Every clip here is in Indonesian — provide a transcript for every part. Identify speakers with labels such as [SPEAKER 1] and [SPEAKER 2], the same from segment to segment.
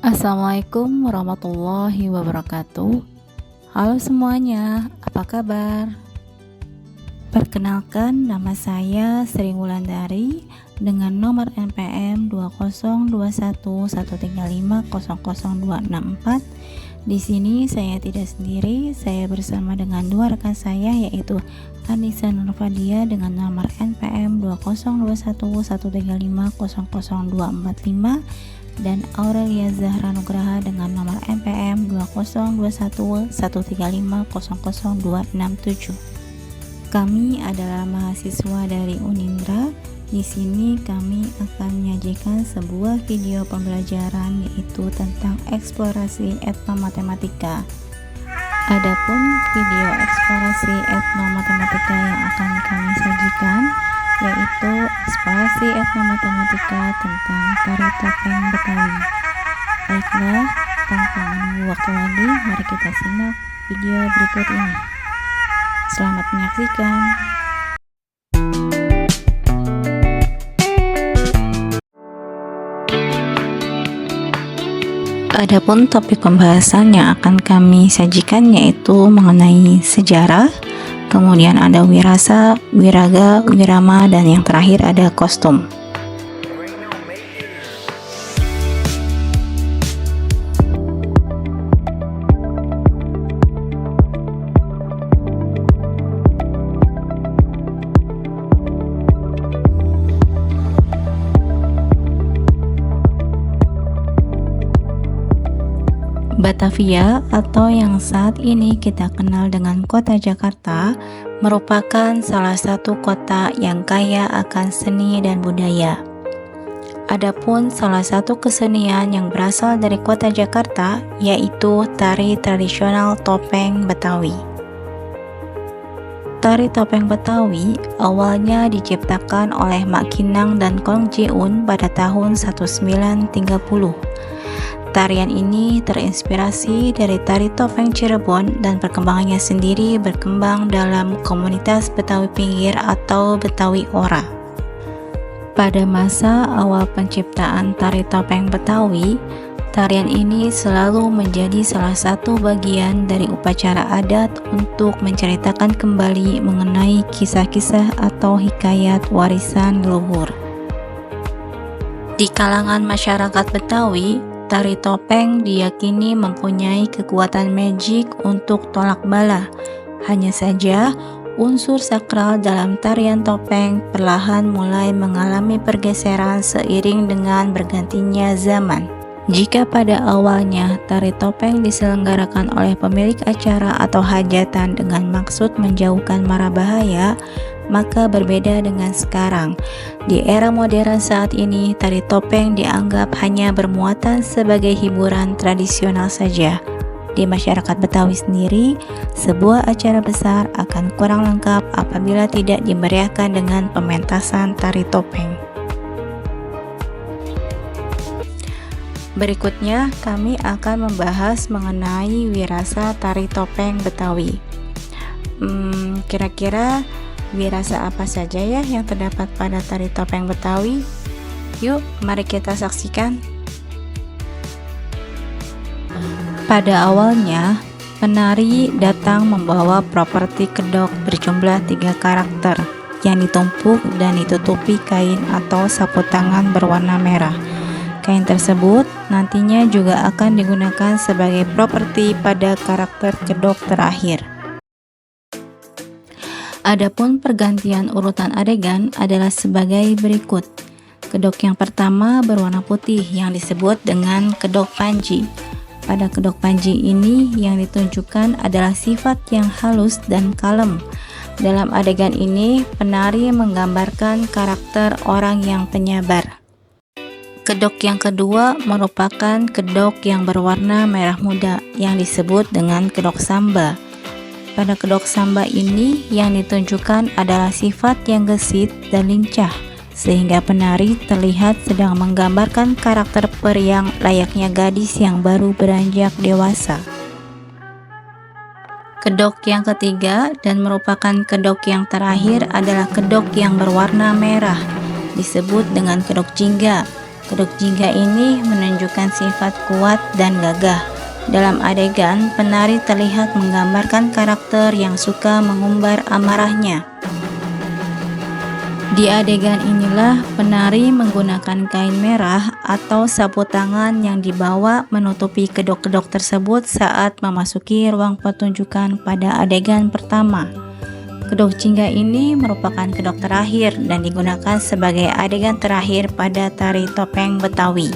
[SPEAKER 1] Assalamualaikum warahmatullahi wabarakatuh. Halo semuanya, apa kabar? Perkenalkan, nama saya Sri Wulandari dengan nomor NPM 20211350024. Di sini saya tidak sendiri, saya bersama dengan dua rekan saya, yaitu Anissa Nurfadia dengan nomor NPM 20211350024 dan Aurelia Zahra Nugraha dengan nomor NPM 20211350027. Kami adalah mahasiswa dari Unindra. Di sini kami akan menyajikan sebuah video pembelajaran, yaitu tentang eksplorasi etnomatematika. Adapun video eksplorasi etnomatematika yang akan kami sajikan yaitu eksplorasi etnomatematika tentang tari topeng Betawi. Baiklah, tanpa menunggu waktu lagi, mari kita simak video berikut ini. Selamat menyaksikan. Adapun topik pembahasan yang akan kami sajikan yaitu mengenai sejarah, kemudian ada wirasa, wiraga, wirama, dan yang terakhir ada kostum. Batavia atau yang saat ini kita kenal dengan kota Jakarta merupakan salah satu kota yang kaya akan seni dan budaya. Adapun salah satu kesenian yang berasal dari kota Jakarta yaitu tari tradisional topeng Betawi. Tari topeng Betawi awalnya diciptakan oleh Mak Kinang dan Kong Ji-un pada tahun 1930. Tarian ini terinspirasi dari tari topeng Cirebon dan perkembangannya sendiri berkembang dalam komunitas Betawi Pinggir atau Betawi Ora. Pada masa awal penciptaan tari topeng Betawi, tarian ini selalu menjadi salah satu bagian dari upacara adat untuk menceritakan kembali mengenai kisah-kisah atau hikayat warisan leluhur. Di kalangan masyarakat Betawi, tari topeng diyakini mempunyai kekuatan magic untuk tolak bala. Hanya saja, unsur sakral dalam tarian topeng perlahan mulai mengalami pergeseran seiring dengan bergantinya zaman. Jika pada awalnya tari topeng diselenggarakan oleh pemilik acara atau hajatan dengan maksud menjauhkan mara bahaya, maka berbeda dengan sekarang. Di era modern saat ini, tari topeng dianggap hanya bermuatan sebagai hiburan tradisional saja. Di masyarakat Betawi sendiri, sebuah acara besar akan kurang lengkap apabila tidak dimeriahkan dengan pementasan tari topeng. Berikutnya, kami akan membahas mengenai wirasa tari topeng Betawi. Kira-kira wirasa apa saja ya yang terdapat pada tari topeng Betawi? Yuk, mari kita saksikan. Pada awalnya, penari datang membawa properti kedok berjumlah 3 karakter yang ditumpuk dan ditutupi kain atau sapu tangan berwarna merah. Kain tersebut nantinya juga akan digunakan sebagai properti pada karakter kedok terakhir. Adapun pergantian urutan adegan adalah sebagai berikut. Kedok yang pertama berwarna putih yang disebut dengan kedok panji. Pada kedok panji ini yang ditunjukkan adalah sifat yang halus dan kalem. Dalam adegan ini, penari menggambarkan karakter orang yang penyabar. Kedok yang kedua merupakan kedok yang berwarna merah muda yang disebut dengan kedok samba. Pada kedok samba ini yang ditunjukkan adalah sifat yang gesit dan lincah, sehingga penari terlihat sedang menggambarkan karakter periang layaknya gadis yang baru beranjak dewasa. Kedok yang ketiga dan merupakan kedok yang terakhir adalah kedok yang berwarna merah, disebut dengan kedok jingga. Kedok jingga ini menunjukkan sifat kuat dan gagah. Dalam adegan, penari terlihat menggambarkan karakter yang suka mengumbar amarahnya. Di adegan inilah penari menggunakan kain merah atau sapu tangan yang dibawa menutupi kedok-kedok tersebut saat memasuki ruang pertunjukan pada adegan pertama. Kedok jingga ini merupakan kedok terakhir dan digunakan sebagai adegan terakhir pada tari topeng Betawi.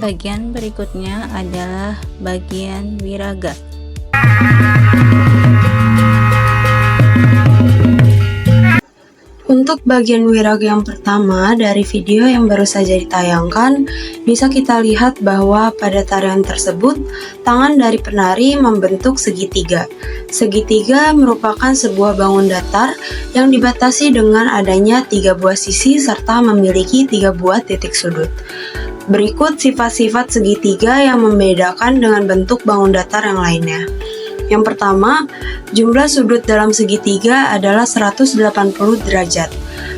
[SPEAKER 1] Bagian berikutnya adalah bagian wiraga.
[SPEAKER 2] Untuk bagian wiraga yang pertama dari video yang baru saja ditayangkan, bisa kita lihat bahwa pada tarian tersebut, tangan dari penari membentuk segitiga. Segitiga merupakan sebuah bangun datar yang dibatasi dengan adanya 3 buah sisi serta memiliki 3 buah titik sudut. Berikut sifat-sifat segitiga yang membedakan dengan bentuk bangun datar yang lainnya. Yang pertama, jumlah sudut dalam segitiga adalah 180 derajat.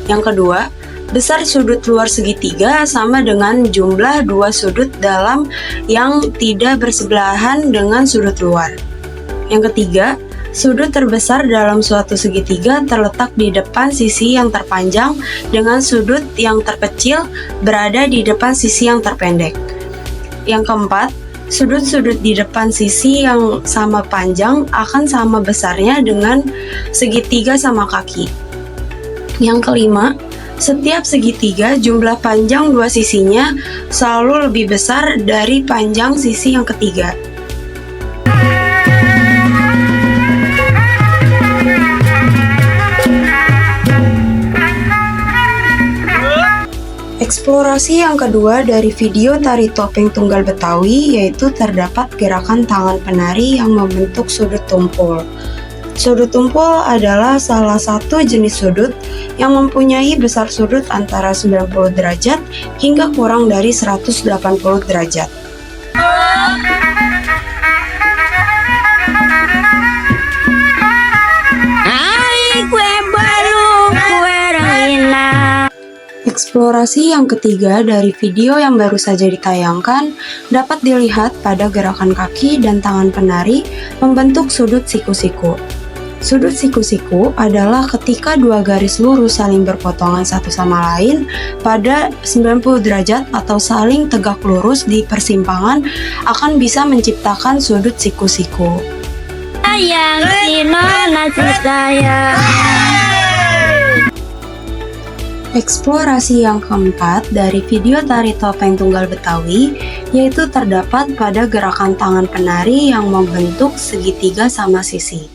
[SPEAKER 2] Yang kedua, besar sudut luar segitiga sama dengan jumlah 2 sudut dalam yang tidak bersebelahan dengan sudut luar. Yang ketiga, sudut terbesar dalam suatu segitiga terletak di depan sisi yang terpanjang dengan sudut yang terkecil berada di depan sisi yang terpendek. Yang keempat, sudut-sudut di depan sisi yang sama panjang akan sama besarnya dengan segitiga sama kaki. Yang kelima, setiap segitiga jumlah panjang 2 sisinya selalu lebih besar dari panjang sisi yang ketiga. Eksplorasi yang kedua dari video tari topeng tunggal Betawi yaitu terdapat gerakan tangan penari yang membentuk sudut tumpul. Sudut tumpul adalah salah satu jenis sudut yang mempunyai besar sudut antara 90 derajat hingga kurang dari 180 derajat. Eksplorasi yang ketiga dari video yang baru saja ditayangkan dapat dilihat pada gerakan kaki dan tangan penari membentuk sudut siku-siku. Sudut siku-siku adalah ketika 2 garis lurus saling berpotongan satu sama lain pada 90 derajat atau saling tegak lurus di persimpangan akan bisa menciptakan sudut siku-siku.
[SPEAKER 3] Sayang Sino nasi sayang.
[SPEAKER 2] Eksplorasi yang keempat dari video tari topeng tunggal Betawi yaitu terdapat pada gerakan tangan penari yang membentuk segitiga sama sisi.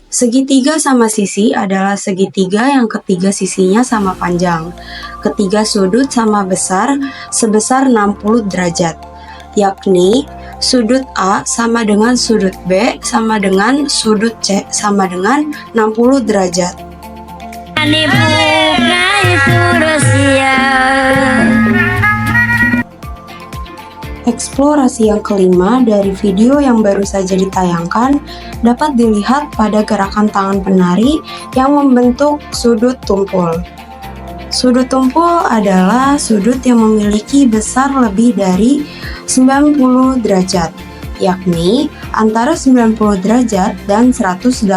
[SPEAKER 2] Segitiga sama sisi adalah segitiga yang ketiga sisinya sama panjang, ketiga sudut sama besar sebesar 60 derajat, yakni sudut A sama dengan sudut B sama dengan sudut C sama dengan 60 derajat. Eksplorasi yang kelima dari video yang baru saja ditayangkan dapat dilihat pada gerakan tangan penari yang membentuk sudut tumpul. Sudut tumpul adalah sudut yang memiliki besar lebih dari 90 derajat, yakni antara 90 derajat dan 180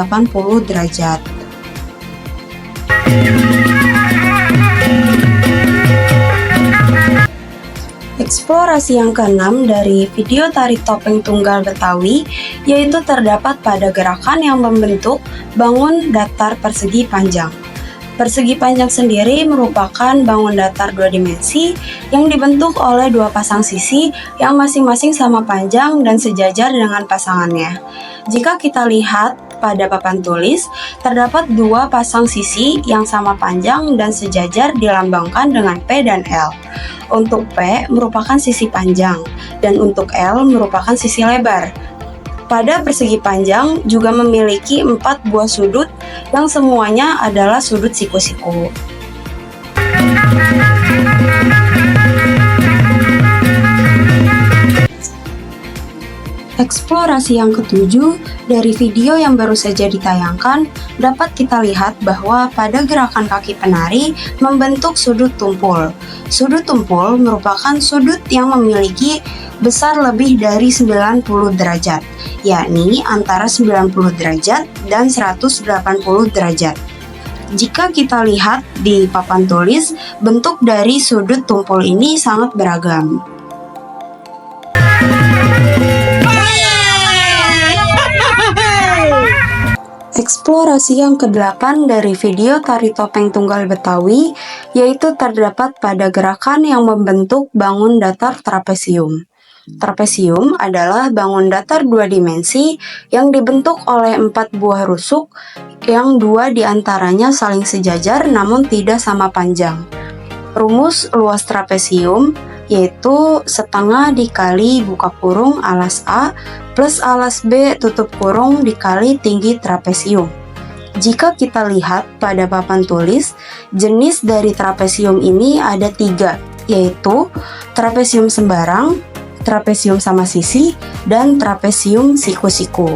[SPEAKER 2] derajat. Eksplorasi yang keenam dari video tari topeng tunggal Betawi yaitu terdapat pada gerakan yang membentuk bangun datar persegi panjang. Persegi panjang sendiri merupakan bangun datar 2 dimensi yang dibentuk oleh 2 pasang sisi yang masing-masing sama panjang dan sejajar dengan pasangannya. Jika kita lihat pada papan tulis, terdapat 2 pasang sisi yang sama panjang dan sejajar dilambangkan dengan P dan L. Untuk P merupakan sisi panjang dan untuk L merupakan sisi lebar. Pada persegi panjang juga memiliki 4 buah sudut yang semuanya adalah sudut siku-siku. Eksplorasi yang ketujuh, dari video yang baru saja ditayangkan, dapat kita lihat bahwa pada gerakan kaki penari membentuk sudut tumpul. Sudut tumpul merupakan sudut yang memiliki besar lebih dari 90 derajat, yakni antara 90 derajat dan 180 derajat. Jika kita lihat di papan tulis, bentuk dari sudut tumpul ini sangat beragam. Eksplorasi yang ke-8 dari video tari topeng tunggal Betawi yaitu terdapat pada gerakan yang membentuk bangun datar trapesium. Trapesium adalah bangun datar dua dimensi yang dibentuk oleh 4 buah rusuk yang 2 diantaranya saling sejajar namun tidak sama panjang. Rumus luas trapesium yaitu setengah dikali buka kurung alas A plus alas B tutup kurung dikali tinggi trapesium. Jika kita lihat pada papan tulis, jenis dari trapesium ini ada 3, yaitu trapesium sembarang, trapesium sama sisi, dan trapesium siku-siku.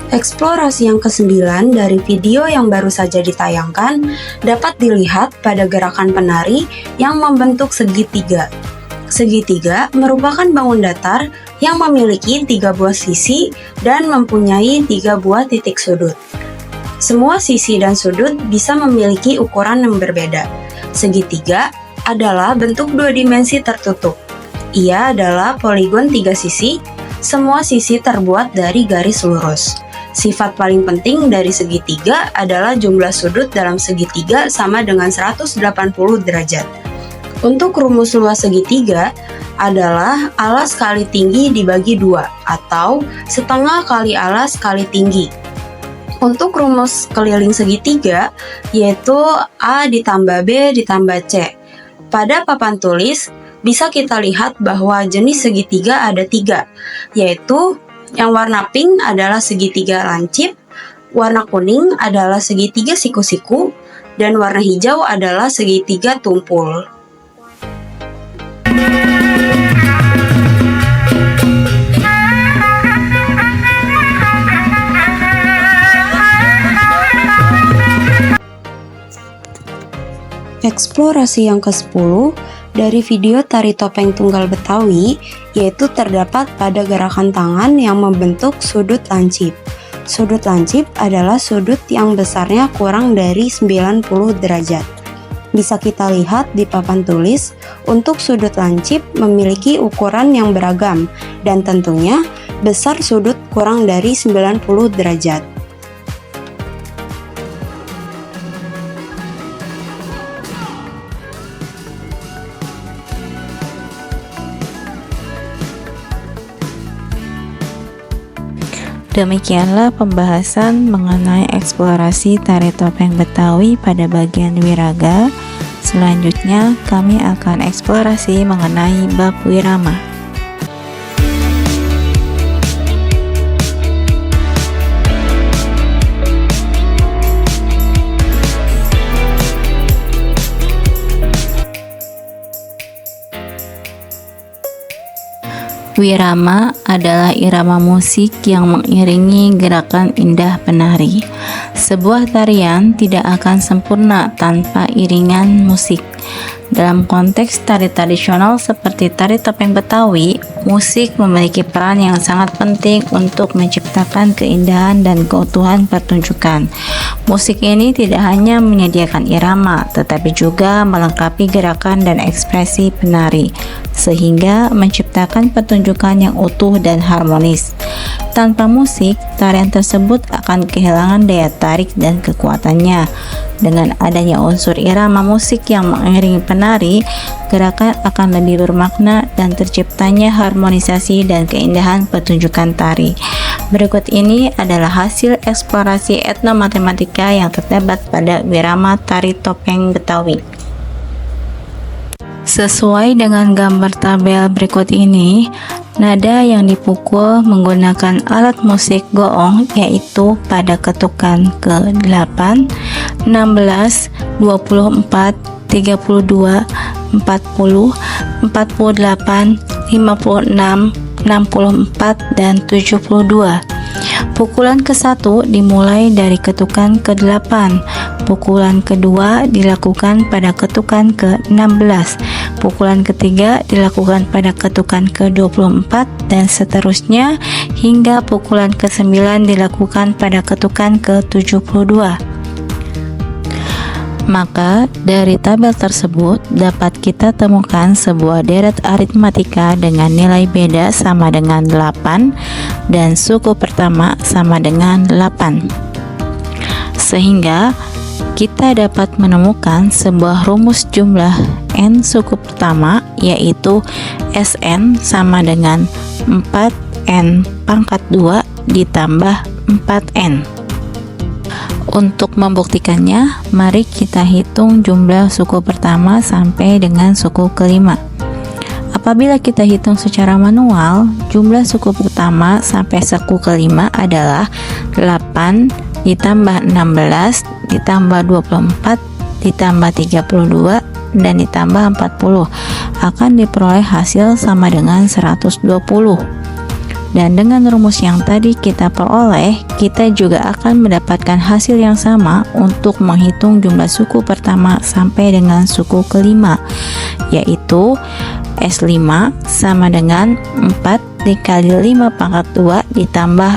[SPEAKER 2] Eksplorasi yang ke-9 dari video yang baru saja ditayangkan dapat dilihat pada gerakan penari yang membentuk segitiga. Segitiga merupakan bangun datar yang memiliki 3 buah sisi dan mempunyai 3 buah titik sudut. Semua sisi dan sudut bisa memiliki ukuran yang berbeda. Segitiga adalah bentuk 2 dimensi tertutup. Ia adalah poligon 3 sisi, semua sisi terbuat dari garis lurus. Sifat paling penting dari segitiga adalah jumlah sudut dalam segitiga sama dengan 180 derajat. Untuk rumus luas segitiga adalah alas kali tinggi dibagi 2 atau setengah kali alas kali tinggi. Untuk rumus keliling segitiga yaitu A ditambah B ditambah C. Pada papan tulis bisa kita lihat bahwa jenis segitiga ada 3, yaitu yang warna pink adalah segitiga lancip, warna kuning adalah segitiga siku-siku, dan warna hijau adalah segitiga tumpul. Eksplorasi yang ke-10 dari video tari topeng tunggal Betawi yaitu terdapat pada gerakan tangan yang membentuk sudut lancip. Sudut lancip adalah sudut yang besarnya kurang dari 90 derajat. Bisa kita lihat di papan tulis, untuk sudut lancip memiliki ukuran yang beragam dan tentunya besar sudut kurang dari 90 derajat.
[SPEAKER 1] Demikianlah pembahasan mengenai eksplorasi tari topeng Betawi pada bagian wiraga. Selanjutnya kami akan eksplorasi mengenai bab wirama. Wirama adalah irama musik yang mengiringi gerakan indah penari. Sebuah tarian tidak akan sempurna tanpa iringan musik. Dalam konteks tari tradisional seperti tari topeng Betawi, musik memiliki peran yang sangat penting untuk menciptakan keindahan dan keutuhan pertunjukan. Musik ini tidak hanya menyediakan irama, tetapi juga melengkapi gerakan dan ekspresi penari, sehingga menciptakan pertunjukan yang utuh dan harmonis. Tanpa musik, tarian tersebut akan kehilangan daya tarik dan kekuatannya. Dengan adanya unsur irama musik yang mengiringi penari, gerakan akan lebih bermakna dan terciptanya harmonisasi dan keindahan pertunjukan tari. Berikut ini adalah hasil eksplorasi etnomatematika yang terdapat pada wirama tari topeng Betawi. Sesuai dengan gambar tabel berikut ini, nada yang dipukul menggunakan alat musik goong yaitu pada ketukan ke-8, 16, 24, 30, 32, 40, 48, 56, 64, dan 72. Pukulan ke-1 dimulai dari ketukan ke-8. Pukulan kedua dilakukan pada ketukan ke-16. Pukulan ketiga dilakukan pada ketukan ke-24 dan seterusnya hingga pukulan ke-9 dilakukan pada ketukan ke-72. Maka dari tabel tersebut dapat kita temukan sebuah deret aritmatika dengan nilai beda sama dengan 8 dan suku pertama sama dengan 8. Sehingga kita dapat menemukan sebuah rumus jumlah n suku pertama, yaitu Sn sama dengan 4n pangkat 2 ditambah 4n. Untuk membuktikannya, mari kita hitung jumlah suku pertama sampai dengan suku kelima. Apabila kita hitung secara manual, jumlah suku pertama sampai suku kelima adalah 8 ditambah 16 ditambah 24 ditambah 32 dan ditambah 40 akan diperoleh hasil sama dengan 120. Dan dengan rumus yang tadi kita peroleh, kita juga akan mendapatkan hasil yang sama untuk menghitung jumlah suku pertama sampai dengan suku kelima, yaitu S5 sama dengan 4 dikali 5 pangkat 2 ditambah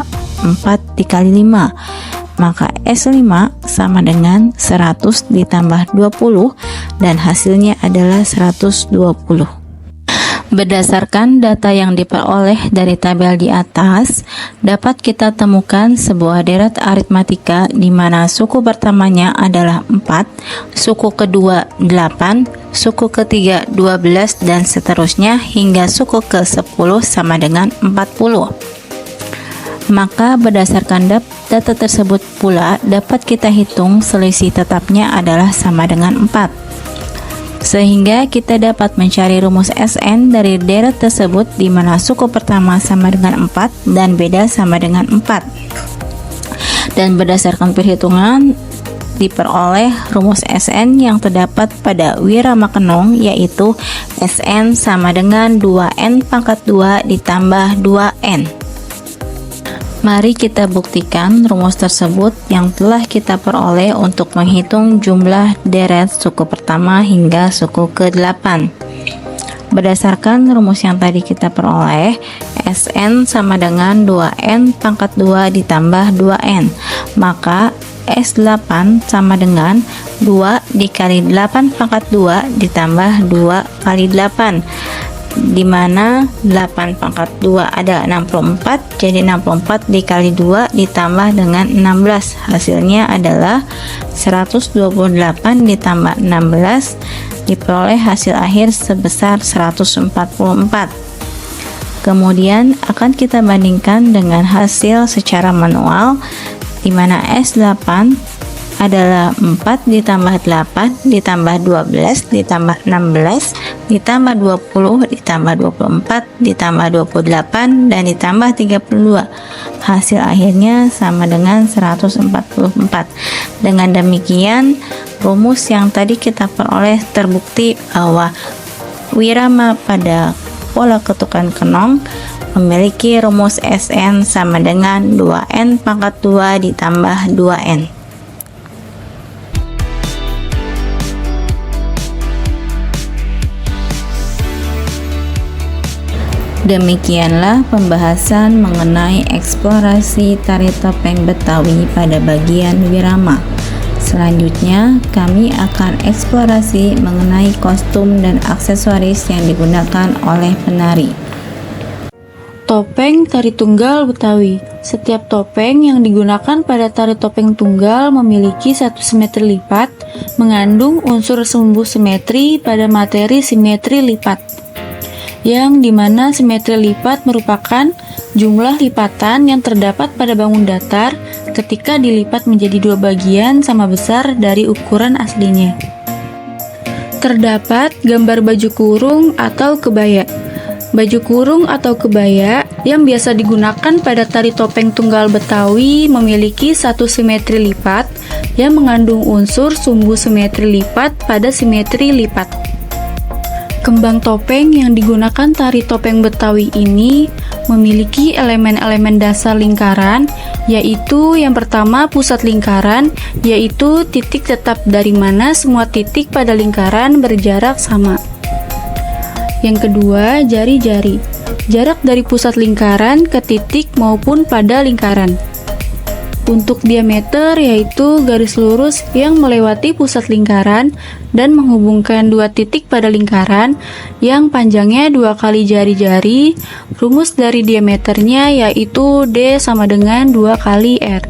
[SPEAKER 1] 4 dikali 5. Maka S5 sama dengan 100 ditambah 20 dan hasilnya adalah 120. Berdasarkan data yang diperoleh dari tabel di atas, dapat kita temukan sebuah deret aritmatika di mana suku pertamanya adalah 4, suku kedua 8, suku ketiga 12 dan seterusnya hingga suku ke-10 sama dengan 40. Maka berdasarkan data tersebut pula dapat kita hitung selisih tetapnya adalah sama dengan 4. Sehingga kita dapat mencari rumus Sn dari deret tersebut di mana suku pertama sama dengan 4 dan beda sama dengan 4. Dan berdasarkan perhitungan diperoleh rumus Sn yang terdapat pada Wiramakenong, yaitu Sn sama dengan 2n pangkat 2 ditambah 2n. Mari kita buktikan rumus tersebut yang telah kita peroleh untuk menghitung jumlah deret suku pertama hingga suku ke-8. Berdasarkan rumus yang tadi kita peroleh, Sn sama dengan 2n pangkat 2 ditambah 2n. Maka S8 sama dengan 2 dikali 8 pangkat 2 ditambah 2 kali 8, di mana 8 pangkat 2 adalah 64, jadi 64 dikali 2 ditambah dengan 16, hasilnya adalah 128 ditambah 16, diperoleh hasil akhir sebesar 144. Kemudian akan kita bandingkan dengan hasil secara manual, di mana S8 adalah 4 ditambah 8 ditambah 12 ditambah 16 ditambah 20 ditambah 24 ditambah 28 dan ditambah 32. Hasil akhirnya sama dengan 144. Dengan demikian, rumus yang tadi kita peroleh terbukti bahwa wirama pada pola ketukan kenong memiliki rumus Sn sama dengan 2n pangkat 2 ditambah 2n. Demikianlah pembahasan mengenai eksplorasi tari topeng Betawi pada bagian wirama. Selanjutnya, kami akan eksplorasi mengenai kostum dan aksesoris yang digunakan oleh penari.
[SPEAKER 4] Topeng tari tunggal Betawi. Setiap topeng yang digunakan pada tari topeng tunggal memiliki satu simetri lipat, mengandung unsur sumbu simetri pada materi simetri lipat, yang dimana simetri lipat merupakan jumlah lipatan yang terdapat pada bangun datar ketika dilipat menjadi dua bagian sama besar dari ukuran aslinya. Terdapat gambar baju kurung atau kebaya. Baju kurung atau kebaya yang biasa digunakan pada tari topeng tunggal Betawi memiliki satu simetri lipat yang mengandung unsur sumbu simetri lipat pada simetri lipat. Kembang topeng yang digunakan tari topeng Betawi ini memiliki elemen-elemen dasar lingkaran, yaitu yang pertama pusat lingkaran, yaitu titik tetap dari mana semua titik pada lingkaran berjarak sama. Yang kedua, jari-jari, jarak dari pusat lingkaran ke titik maupun pada lingkaran. Untuk diameter, yaitu garis lurus yang melewati pusat lingkaran dan menghubungkan dua titik pada lingkaran yang panjangnya 2 kali jari-jari. Rumus dari diameternya yaitu D sama dengan 2 kali R.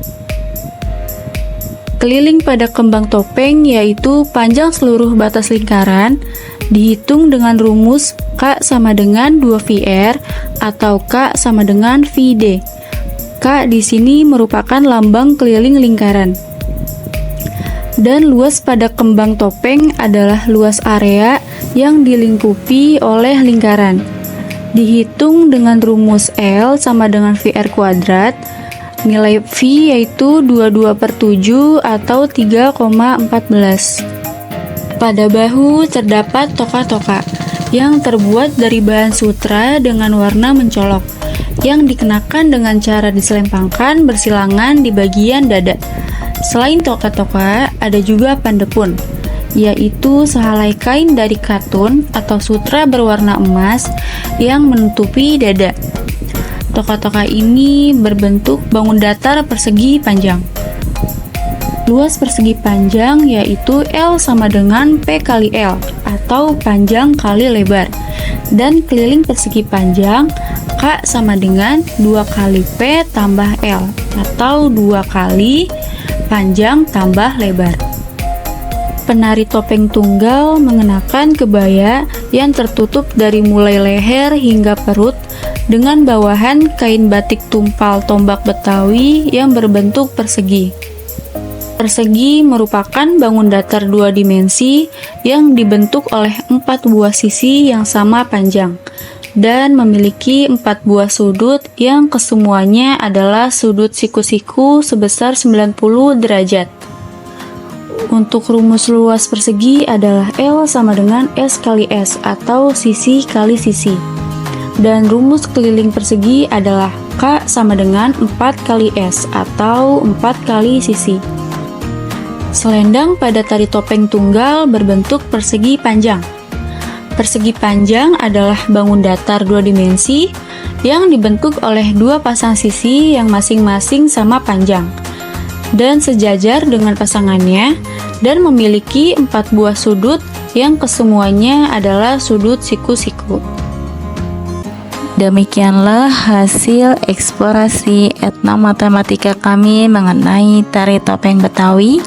[SPEAKER 4] Keliling pada kembang topeng yaitu panjang seluruh batas lingkaran dihitung dengan rumus K sama dengan 2VR atau K sama dengan VD. K di sini merupakan lambang keliling lingkaran. Dan luas pada kembang topeng adalah luas area yang dilingkupi oleh lingkaran. Dihitung dengan rumus L sama dengan VR kuadrat. Nilai V yaitu 22/7 atau 3,14. Pada bahu terdapat toka-toka yang terbuat dari bahan sutra dengan warna mencolok, yang dikenakan dengan cara diselempangkan bersilangan di bagian dada. Selain toka-toka, ada juga pandepun, yaitu sehelai kain dari katun atau sutra berwarna emas yang menutupi dada. Toka-toka ini berbentuk bangun datar persegi panjang. Luas persegi panjang yaitu L sama dengan P kali L atau panjang kali lebar. Dan keliling persegi panjang K sama dengan 2 kali P tambah L atau 2 kali panjang tambah lebar. Penari topeng tunggal mengenakan kebaya yang tertutup dari mulai leher hingga perut dengan bawahan kain batik tumpal tombak Betawi yang berbentuk persegi. Persegi merupakan bangun datar 2 dimensi yang dibentuk oleh 4 buah sisi yang sama panjang dan memiliki 4 buah sudut yang kesemuanya adalah sudut siku-siku sebesar 90 derajat. Untuk rumus luas persegi adalah L sama dengan S kali S atau sisi kali sisi. Dan rumus keliling persegi adalah K sama dengan 4 kali S atau 4 kali sisi. Selendang pada tari topeng tunggal berbentuk persegi panjang. Persegi panjang adalah bangun datar 2 dimensi yang dibentuk oleh 2 pasang sisi yang masing-masing sama panjang dan sejajar dengan pasangannya dan memiliki 4 buah sudut yang kesemuanya adalah sudut siku-siku.
[SPEAKER 1] Demikianlah hasil eksplorasi etnomatematika kami mengenai tari topeng Betawi.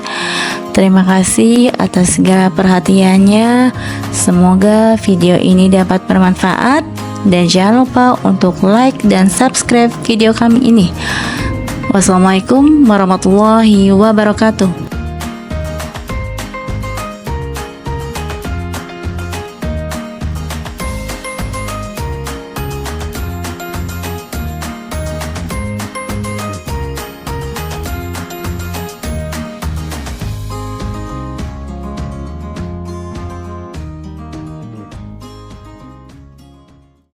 [SPEAKER 1] Terima kasih atas segala perhatiannya. Semoga video ini dapat bermanfaat dan jangan lupa untuk like dan subscribe video kami ini. Wassalamualaikum warahmatullahi wabarakatuh.